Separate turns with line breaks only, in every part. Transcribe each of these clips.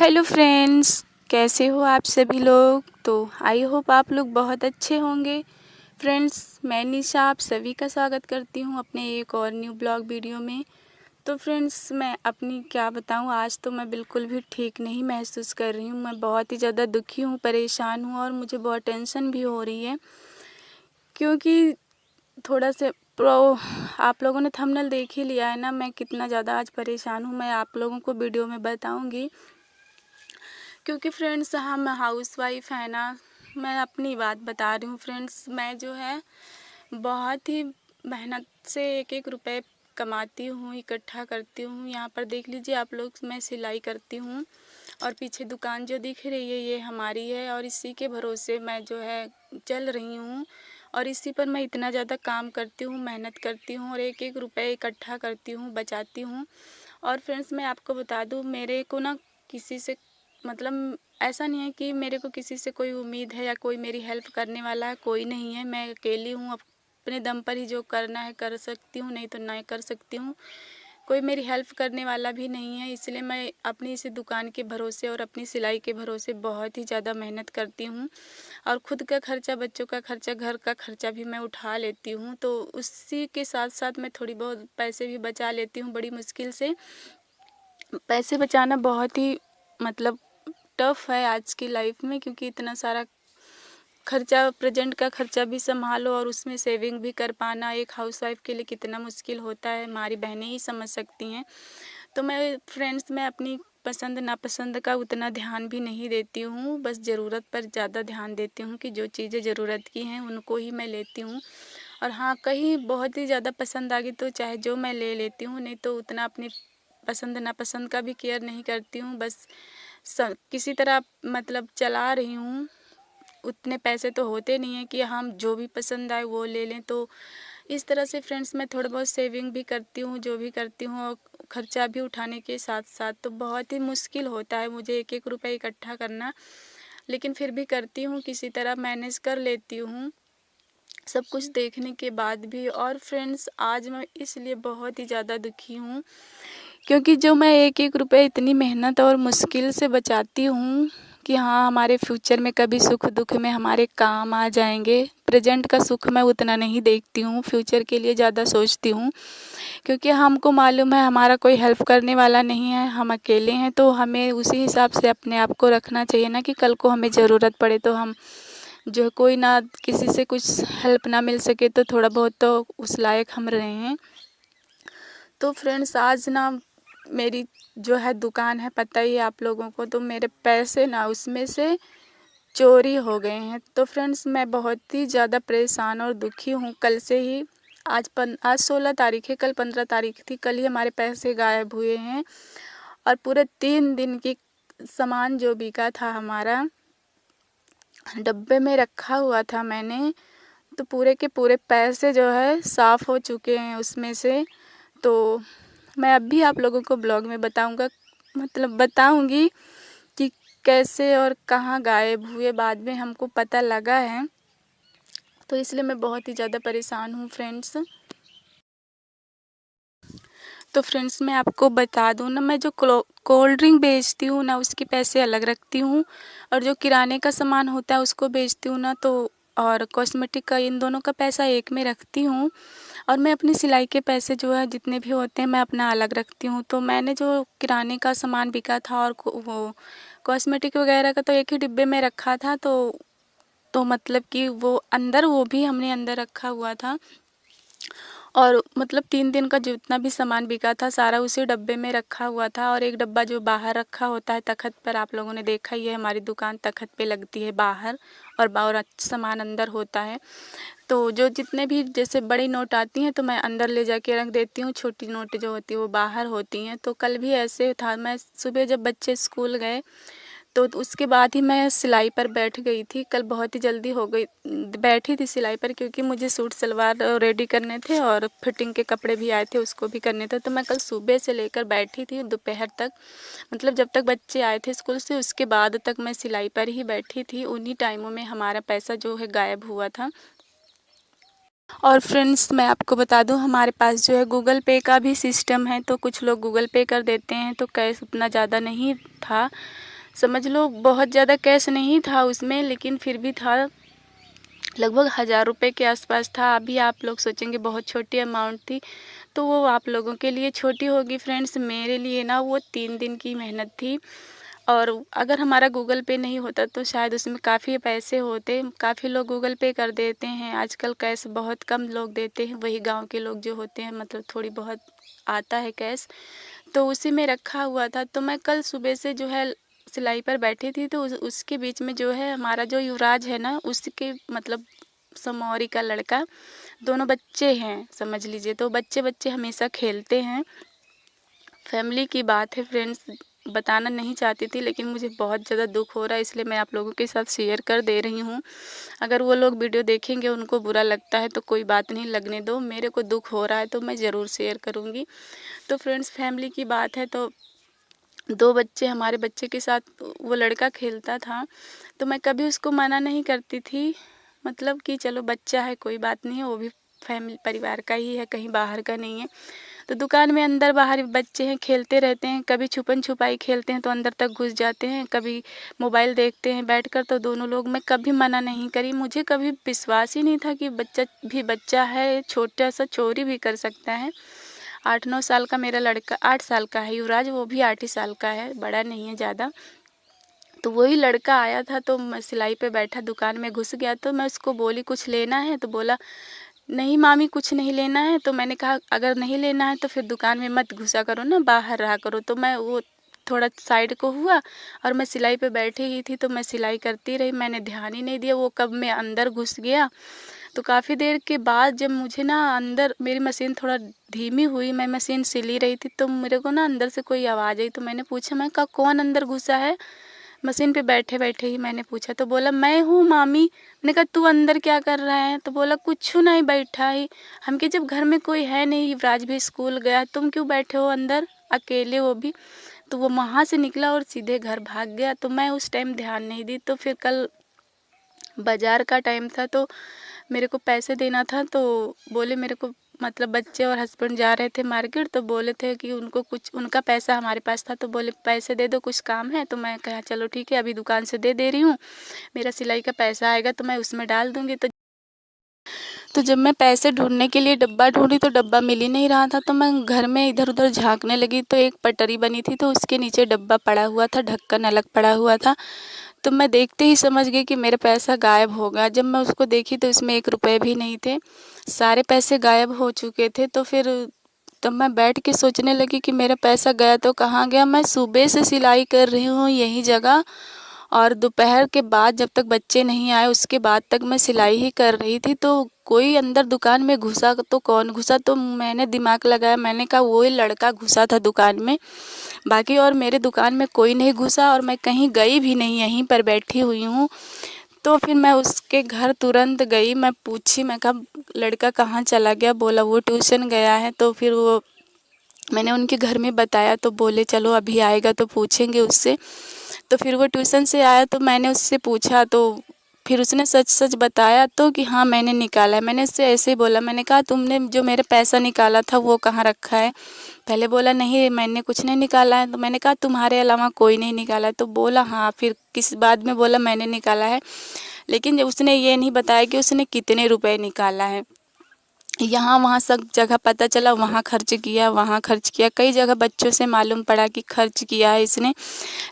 Hello friends, कैसे हो आप सभी लोग। तो आई होप आप लोग बहुत अच्छे होंगे। फ्रेंड्स, मैं निशा आप सभी का स्वागत करती हूँ अपने एक और न्यू ब्लॉग वीडियो में। तो फ्रेंड्स, मैं अपनी क्या बताऊँ, आज तो मैं बिल्कुल भी ठीक नहीं महसूस कर रही हूँ। मैं बहुत ही ज़्यादा दुखी हूँ, परेशान हूँ और मुझे बहुत टेंशन भी हो रही है, क्योंकि थोड़ा से आप लोगों ने थंबनेल देख ही लिया है ना, मैं कितना ज़्यादा आज परेशान हूँ। मैं आप लोगों को वीडियो में बताऊँगी, क्योंकि फ्रेंड्स हम हाउसवाइफ है ना। मैं अपनी बात बता रही हूँ फ्रेंड्स, मैं जो है बहुत ही मेहनत से एक एक रुपए कमाती हूँ, इकट्ठा करती हूँ। यहाँ पर देख लीजिए आप लोग, मैं सिलाई करती हूँ और पीछे दुकान जो दिख रही है ये हमारी है, और इसी के भरोसे मैं जो है चल रही हूँ। और इसी पर मैं इतना ज़्यादा काम करती हूँ, मेहनत करती हूँ और एक एक रुपए इकट्ठा करती हूँ, बचाती हूँ। और फ्रेंड्स, मैं आपको बता दूँ, मेरे को ना किसी से मतलब ऐसा नहीं है कि मेरे को किसी से कोई उम्मीद है या कोई मेरी हेल्प करने वाला है, कोई नहीं है। मैं अकेली हूँ, अपने दम पर ही जो करना है कर सकती हूँ, नहीं तो नहीं कर सकती हूँ। कोई मेरी हेल्प करने वाला भी नहीं है, इसलिए मैं अपनी इसी दुकान के भरोसे और अपनी सिलाई के भरोसे बहुत ही ज़्यादा मेहनत करती हूँ। और ख़ुद का खर्चा, बच्चों का खर्चा, घर का खर्चा भी मैं उठा लेती हूँ। तो उसी के साथ साथ मैं थोड़ी बहुत पैसे भी बचा लेती हूँ। बड़ी मुश्किल से पैसे बचाना बहुत ही मतलब टफ़ है आज की लाइफ में, क्योंकि इतना सारा खर्चा, प्रेजेंट का खर्चा भी संभालो और उसमें सेविंग भी कर पाना एक हाउसवाइफ के लिए कितना मुश्किल होता है, हमारी बहनें ही समझ सकती हैं। तो मैं फ्रेंड्स, मैं अपनी पसंद नापसंद का उतना ध्यान भी नहीं देती हूँ, बस ज़रूरत पर ज़्यादा ध्यान देती हूँ कि जो चीज़ें ज़रूरत की हैं उनको ही मैं लेती हूँ। और हाँ, कहीं बहुत ही ज़्यादा पसंद आ गई तो चाहे जो मैं ले लेती हूँ, नहीं तो उतना अपनी पसंद नापसंद का भी केयर नहीं करती हूँ। बस किसी तरह मतलब चला रही हूँ। उतने पैसे तो होते नहीं हैं कि हम जो भी पसंद आए वो ले लें। तो इस तरह से फ्रेंड्स, मैं थोड़ा बहुत सेविंग भी करती हूँ, जो भी करती हूँ, और खर्चा भी उठाने के साथ साथ तो बहुत ही मुश्किल होता है मुझे एक एक रुपये इकट्ठा करना, लेकिन फिर भी करती हूँ, किसी तरह मैनेज कर लेती हूँ सब कुछ देखने के बाद भी। और फ्रेंड्स, आज मैं इसलिए बहुत ही ज़्यादा दुखी हूँ, क्योंकि जो मैं एक एक रुपये इतनी मेहनत और मुश्किल से बचाती हूँ कि हाँ, हमारे फ्यूचर में कभी सुख दुख में हमारे काम आ जाएंगे। प्रेजेंट का सुख मैं उतना नहीं देखती हूँ, फ्यूचर के लिए ज़्यादा सोचती हूँ, क्योंकि हमको मालूम है हमारा कोई हेल्प करने वाला नहीं है, हम अकेले हैं। तो हमें उसी हिसाब से अपने आप को रखना चाहिए ना, कि कल को हमें ज़रूरत पड़े तो हम जो कोई ना, किसी से कुछ हेल्प ना मिल सके तो थोड़ा बहुत तो उस लायक हम रहे हैं। तो फ्रेंड्स, आज ना मेरी जो है दुकान है, पता ही है आप लोगों को, तो मेरे पैसे ना उसमें से चोरी हो गए हैं। तो फ्रेंड्स, मैं बहुत ही ज़्यादा परेशान और दुखी हूँ। कल से ही आज 16 तारीख है, कल 15 तारीख थी। कल ही हमारे पैसे गायब हुए हैं और पूरे 3 दिन की सामान जो बिका था हमारा, डब्बे में रखा हुआ था मैंने, तो पूरे के पूरे पैसे जो है साफ़ हो चुके हैं उसमें से। तो मैं अब भी आप लोगों को ब्लॉग में बताऊंगी कि कैसे और कहाँ गायब हुए, बाद में हमको पता लगा है। तो इसलिए मैं बहुत ही ज़्यादा परेशान हूँ फ्रेंड्स। तो फ्रेंड्स, मैं आपको बता दूँ ना, मैं जो कोल्ड ड्रिंक बेचती हूँ ना, उसके पैसे अलग रखती हूँ, और जो किराने का सामान होता है उसको बेचती हूँ ना, तो और कॉस्मेटिक का, इन दोनों का पैसा एक में रखती हूँ। और मैं अपनी सिलाई के पैसे जो है जितने भी होते हैं मैं अपना अलग रखती हूँ। तो मैंने जो किराने का सामान बिका था और वो कॉस्मेटिक वगैरह का तो एक ही डिब्बे में रखा था। तो मतलब कि वो अंदर, वो भी हमने अंदर रखा हुआ था, और मतलब 3 दिन का जितना भी सामान बिका था सारा उसी डब्बे में रखा हुआ था। और एक डब्बा जो बाहर रखा होता है तख़्त पर, आप लोगों ने देखा ही है, हमारी दुकान तख़्त पे लगती है बाहर, और सामान अंदर होता है। तो जो जितने भी जैसे बड़ी नोट आती हैं तो मैं अंदर ले जाके रख देती हूँ, छोटी नोट जो होती है वो बाहर होती हैं। तो कल भी ऐसे था, मैं सुबह जब बच्चे स्कूल गए तो उसके बाद ही मैं सिलाई पर बैठ गई थी। कल बहुत ही जल्दी हो गई, बैठी थी सिलाई पर, क्योंकि मुझे सूट सलवार रेडी करने थे और फिटिंग के कपड़े भी आए थे, उसको भी करने थे। तो मैं कल सुबह से लेकर बैठी थी दोपहर तक, मतलब जब तक बच्चे आए थे स्कूल से उसके बाद तक मैं सिलाई पर ही बैठी थी। उन्हीं टाइमों में हमारा पैसा जो है गायब हुआ था। और फ्रेंड्स, मैं आपको बता दूं, हमारे पास जो है गूगल पे का भी सिस्टम है, तो कुछ लोग गूगल पे कर देते हैं, तो कैश उतना ज़्यादा नहीं था। समझ लो बहुत ज़्यादा कैश नहीं था उसमें, लेकिन फिर भी था, लगभग 1000 रुपये के आसपास था। अभी आप लोग सोचेंगे बहुत छोटी अमाउंट थी, तो वो आप लोगों के लिए छोटी होगी फ्रेंड्स, मेरे लिए ना वो 3 दिन की मेहनत थी। और अगर हमारा गूगल पे नहीं होता तो शायद उसमें काफ़ी पैसे होते। काफ़ी लोग गूगल पे कर देते हैं, आजकल कैश बहुत कम लोग देते हैं, वही गांव के लोग जो होते हैं मतलब थोड़ी बहुत आता है कैश, तो उसी में रखा हुआ था। तो मैं कल सुबह से जो है सिलाई पर बैठी थी, तो उसके बीच में जो है हमारा जो युवराज है ना, उसके मतलब समौरी का लड़का, दोनों बच्चे हैं समझ लीजिए, तो बच्चे बच्चे हमेशा खेलते हैं। फैमिली की बात है फ्रेंड्स, बताना नहीं चाहती थी, लेकिन मुझे बहुत ज़्यादा दुख हो रहा है, इसलिए मैं आप लोगों के साथ शेयर कर दे रही हूँ। अगर वो लोग वीडियो देखेंगे उनको बुरा लगता है तो कोई बात नहीं, लगने दो, मेरे को दुख हो रहा है तो मैं ज़रूर शेयर करूँगी। तो फ्रेंड्स फैमिली की बात है, तो 2 बच्चे, हमारे बच्चे के साथ वो लड़का खेलता था, तो मैं कभी उसको मना नहीं करती थी, मतलब कि चलो बच्चा है कोई बात नहीं है, वो भी फैमिली परिवार का ही है, कहीं बाहर का नहीं है। तो दुकान में अंदर बाहर बच्चे हैं, खेलते रहते हैं, कभी छुपन छुपाई खेलते हैं तो अंदर तक घुस जाते हैं, कभी मोबाइल देखते हैं बैठकर, तो दोनों लोग, मैं कभी मना नहीं करी। मुझे कभी विश्वास ही नहीं था कि बच्चा भी बच्चा है, छोटा सा चोरी भी कर सकता है। 8-9 साल का मेरा लड़का, 8 साल का है युवराज, वो भी 8 ही साल का है, बड़ा नहीं है ज़्यादा। तो वही लड़का आया था, तो मैं सिलाई पे बैठा, दुकान में घुस गया, तो मैं उसको बोली कुछ लेना है, तो बोला नहीं मामी कुछ नहीं लेना है। तो मैंने कहा अगर नहीं लेना है तो फिर दुकान में मत घुसा करो ना, बाहर रहा करो। तो मैं वो थोड़ा साइड को हुआ और मैं सिलाई पे बैठी ही थी, तो मैं सिलाई करती रही, मैंने ध्यान ही नहीं दिया वो कब मैं अंदर घुस गया। तो काफ़ी देर के बाद जब मुझे ना अंदर, मेरी मशीन थोड़ा धीमी हुई, मैं मशीन सिली रही थी, तो मेरे को ना अंदर से कोई आवाज़ आई, तो मैंने पूछा, मैं कहा कौन अंदर घुसा है, मशीन पे बैठे बैठे ही मैंने पूछा। तो बोला मैं हूँ मामी। मैंने कहा तू अंदर क्या कर रहा है, तो बोला कुछ नहीं बैठा ही, हम के जब घर में कोई है नहीं, युवराज भी स्कूल गया, तुम क्यों बैठे हो अंदर अकेले, वो भी। तो वो वहाँ से निकला और सीधे घर भाग गया। तो मैं उस टाइम ध्यान नहीं दी। तो फिर कल बाज़ार का टाइम था, तो मेरे को पैसे देना था, तो बोले मेरे को, मतलब बच्चे और हस्बैंड जा रहे थे मार्केट, तो बोले थे कि उनको कुछ, उनका पैसा हमारे पास था, तो बोले पैसे दे दो कुछ काम है। तो मैं कहा चलो ठीक है, अभी दुकान से दे रही हूँ, मेरा सिलाई का पैसा आएगा तो मैं उसमें डाल दूँगी। तो जब मैं पैसे ढूंढने के लिए डब्बा ढूंढी तो डब्बा मिल ही नहीं रहा था, तो मैं घर में इधर उधर झांकने लगी, तो एक पटरी बनी थी, तो उसके नीचे डब्बा पड़ा हुआ था, ढक्कन अलग पड़ा हुआ था। तो मैं देखते ही समझ गई कि मेरा पैसा गायब हो गया। जब मैं उसको देखी तो इसमें 1 रुपये भी नहीं थे, सारे पैसे गायब हो चुके थे। तो फिर तब मैं बैठ के सोचने लगी कि मेरा पैसा गया तो कहाँ गया। मैं सुबह से सिलाई कर रही हूँ यही जगह, और दोपहर के बाद जब तक बच्चे नहीं आए उसके बाद तक मैं सिलाई ही कर रही थी। तो कोई अंदर दुकान में घुसा तो कौन घुसा, तो मैंने दिमाग लगाया, मैंने कहा वही लड़का घुसा था दुकान में, बाकी और मेरे दुकान में कोई नहीं घुसा, और मैं कहीं गई भी नहीं, यहीं पर बैठी हुई हूँ। तो फिर मैं उसके घर तुरंत गई, मैं पूछी, मैं कहा लड़का कहाँ चला गया, बोला वो ट्यूशन गया है। तो फिर वो, मैंने उनके घर में बताया, तो बोले चलो अभी आएगा तो पूछेंगे उससे। तो फिर वो ट्यूशन से आया, तो मैंने उससे पूछा, तो फिर उसने सच सच बताया, तो कि हाँ मैंने निकाला है। मैंने उससे ऐसे ही बोला, मैंने कहा तुमने जो मेरे पैसा निकाला था वो कहाँ रखा है। पहले बोला नहीं मैंने कुछ नहीं निकाला है। तो मैंने कहा तुम्हारे अलावा कोई नहीं निकाला है। तो बोला हाँ। फिर किस बाद में बोला मैंने निकाला है, लेकिन उसने ये नहीं बताया कि उसने कितने रुपए निकाला है। यहाँ वहाँ सब जगह पता चला, वहाँ खर्च किया, वहाँ खर्च किया, कई जगह बच्चों से मालूम पड़ा कि खर्च किया है इसने,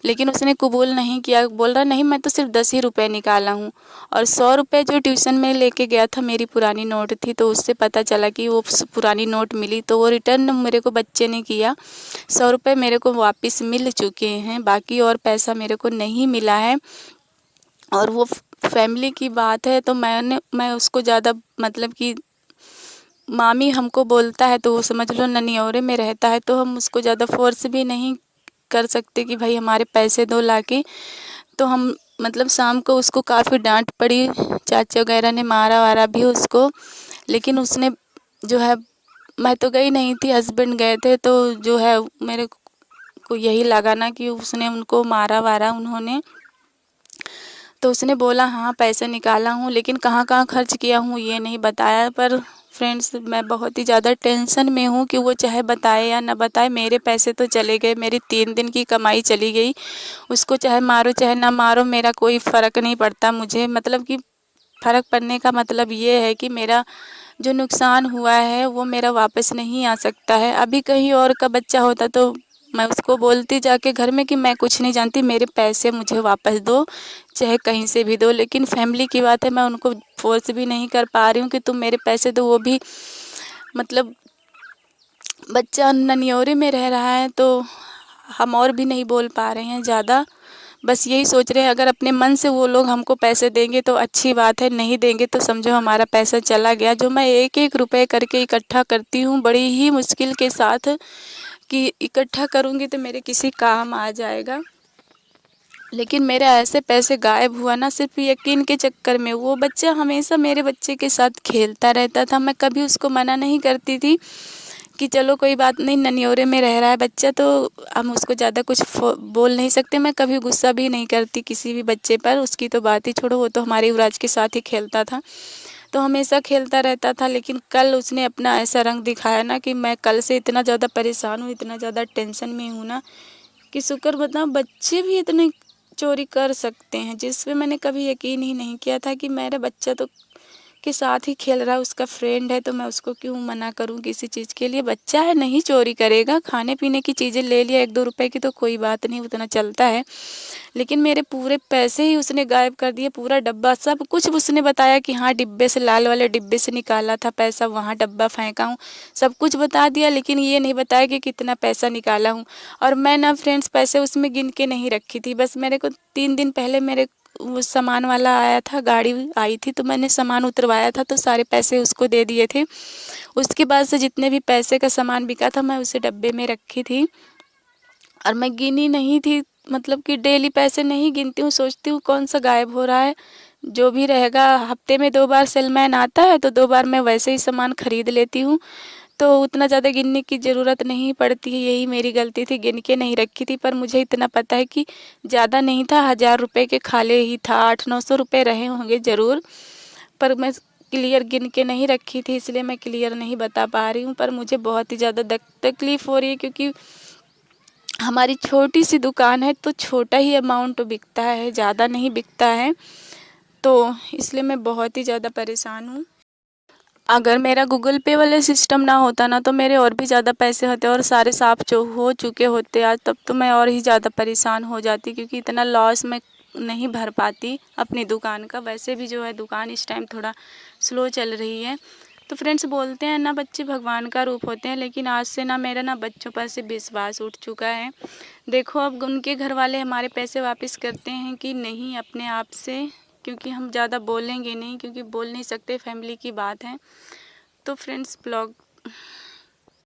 लेकिन उसने कबूल नहीं किया। बोल रहा नहीं मैं तो सिर्फ 10 ही रुपये निकाला हूँ। और 100 रुपये जो ट्यूशन में लेके गया था, मेरी पुरानी नोट थी, तो उससे पता चला कि वो पुरानी नोट मिली, तो वो रिटर्न मेरे को बच्चे ने किया। 100 रुपये मेरे को वापस मिल चुके हैं, बाकी और पैसा मेरे को नहीं मिला है। और वो फैमिली की बात है, तो मैं उसको ज़्यादा, मतलब कि मामी हमको बोलता है तो वो समझ लो ननियौरे में रहता है, तो हम उसको ज़्यादा फोर्स भी नहीं कर सकते कि भाई हमारे पैसे दो लाके। तो हम, मतलब शाम को उसको काफ़ी डांट पड़ी, चाचा वगैरह ने मारा वारा भी उसको, लेकिन उसने जो है, मैं तो गई नहीं थी, हस्बैंड गए थे, तो जो है मेरे को यही लगा ना कि उसने उनको मारा वारा उन्होंने। तो उसने बोला हाँ पैसे निकाला हूँ, लेकिन कहाँ कहाँ खर्च किया हूँ ये नहीं बताया। पर फ्रेंड्स मैं बहुत ही ज़्यादा टेंशन में हूँ कि वो चाहे बताए या ना बताए, मेरे पैसे तो चले गए, मेरी 3 दिन की कमाई चली गई। उसको चाहे मारो चाहे ना मारो, मेरा कोई फ़र्क नहीं पड़ता मुझे। मतलब कि फ़र्क पड़ने का मतलब ये है कि मेरा जो नुकसान हुआ है वो मेरा वापस नहीं आ सकता है। अभी कहीं और का बच्चा होता तो मैं उसको बोलती जाके घर में कि मैं कुछ नहीं जानती, मेरे पैसे मुझे वापस दो, चाहे कहीं से भी दो। लेकिन फैमिली की बात है, मैं उनको फ़ोर्स भी नहीं कर पा रही हूँ कि तुम मेरे पैसे दो। वो भी मतलब बच्चा ननियोरे में रह रहा है तो हम और भी नहीं बोल पा रहे हैं ज़्यादा। बस यही सोच रहे हैं अगर अपने मन से वो लोग हमको पैसे देंगे तो अच्छी बात है, नहीं देंगे तो समझो हमारा पैसा चला गया। जो मैं एक-एक रुपए करके इकट्ठा करती हूँ बड़ी ही मुश्किल के साथ कि इकट्ठा करूँगी तो मेरे किसी काम आ जाएगा। लेकिन मेरे ऐसे पैसे गायब हुआ ना सिर्फ़ यकीन के चक्कर में। वो बच्चा हमेशा मेरे बच्चे के साथ खेलता रहता था, मैं कभी उसको मना नहीं करती थी कि चलो कोई बात नहीं, ननियोरे में रह रहा है बच्चा तो हम उसको ज़्यादा कुछ बोल नहीं सकते। मैं कभी गुस्सा भी नहीं करती किसी भी बच्चे पर, उसकी तो बात ही छोड़ो, वो तो हमारे युवराज के साथ ही खेलता था, तो हमेशा खेलता रहता था। लेकिन कल उसने अपना ऐसा रंग दिखाया ना कि मैं कल से इतना ज़्यादा परेशान हूँ, इतना ज़्यादा टेंशन में हूँ ना कि शुक्र बताओ बच्चे भी इतने चोरी कर सकते हैं, जिस पे मैंने कभी यकीन ही नहीं किया था कि मेरा बच्चा तो के साथ ही खेल रहा है, उसका फ्रेंड है तो मैं उसको क्यों मना करूं किसी चीज़ के लिए। बच्चा है, नहीं चोरी करेगा, खाने पीने की चीज़ें ले लिया 1-2 रुपए की तो कोई बात नहीं, उतना चलता है। लेकिन मेरे पूरे पैसे ही उसने गायब कर दिए, पूरा डब्बा सब कुछ उसने बताया कि हाँ डिब्बे से, लाल वाले डिब्बे से निकाला था पैसा, वहाँ डब्बा फेंका हूँ, सब कुछ बता दिया। लेकिन ये नहीं बताया कि कितना पैसा निकाला हूँ। और मैं ना फ्रेंड्स पैसे उसमें गिन के नहीं रखी थी, बस मेरे को 3 दिन पहले मेरे वो सामान वाला आया था, गाड़ी आई थी तो मैंने सामान उतरवाया था तो सारे पैसे उसको दे दिए थे। उसके बाद से जितने भी पैसे का सामान बिका था मैं उसे डब्बे में रखी थी और मैं गिनी नहीं थी। मतलब कि डेली पैसे नहीं गिनती हूँ, सोचती हूँ कौन सा गायब हो रहा है, जो भी रहेगा। हफ्ते में 2 बार सेलमैन आता है तो 2 बार मैं वैसे ही सामान खरीद लेती हूँ, तो उतना ज़्यादा गिनने की ज़रूरत नहीं पड़ती है। यही मेरी गलती थी, गिन के नहीं रखी थी। पर मुझे इतना पता है कि ज़्यादा नहीं था, 1000 रुपये के खाले ही था, 800-900 रुपये रहे होंगे ज़रूर। पर मैं क्लियर गिन के नहीं रखी थी, इसलिए मैं क्लियर नहीं बता पा रही हूँ। पर मुझे बहुत ही ज़्यादा तकलीफ़ हो रही है क्योंकि हमारी छोटी सी दुकान है तो छोटा ही अमाउंट बिकता है, ज़्यादा नहीं बिकता है, तो इसलिए मैं बहुत ही ज़्यादा परेशान हूँ। अगर मेरा गूगल पे वाला सिस्टम ना होता ना तो मेरे और भी ज़्यादा पैसे होते और सारे साफ जो हो चुके होते आज, तब तो मैं और ही ज़्यादा परेशान हो जाती क्योंकि इतना लॉस मैं नहीं भर पाती अपनी दुकान का। वैसे भी जो है दुकान इस टाइम थोड़ा स्लो चल रही है। तो फ्रेंड्स बोलते हैं ना बच्चे भगवान का रूप होते हैं, लेकिन आज से ना मेरा ना बच्चों पर से विश्वास उठ चुका है। देखो अब उनके घर वाले हमारे पैसे वापस करते हैं कि नहीं अपने आप से, क्योंकि हम ज़्यादा बोलेंगे नहीं, क्योंकि बोल नहीं सकते, फैमिली की बात है। तो फ्रेंड्स ब्लॉग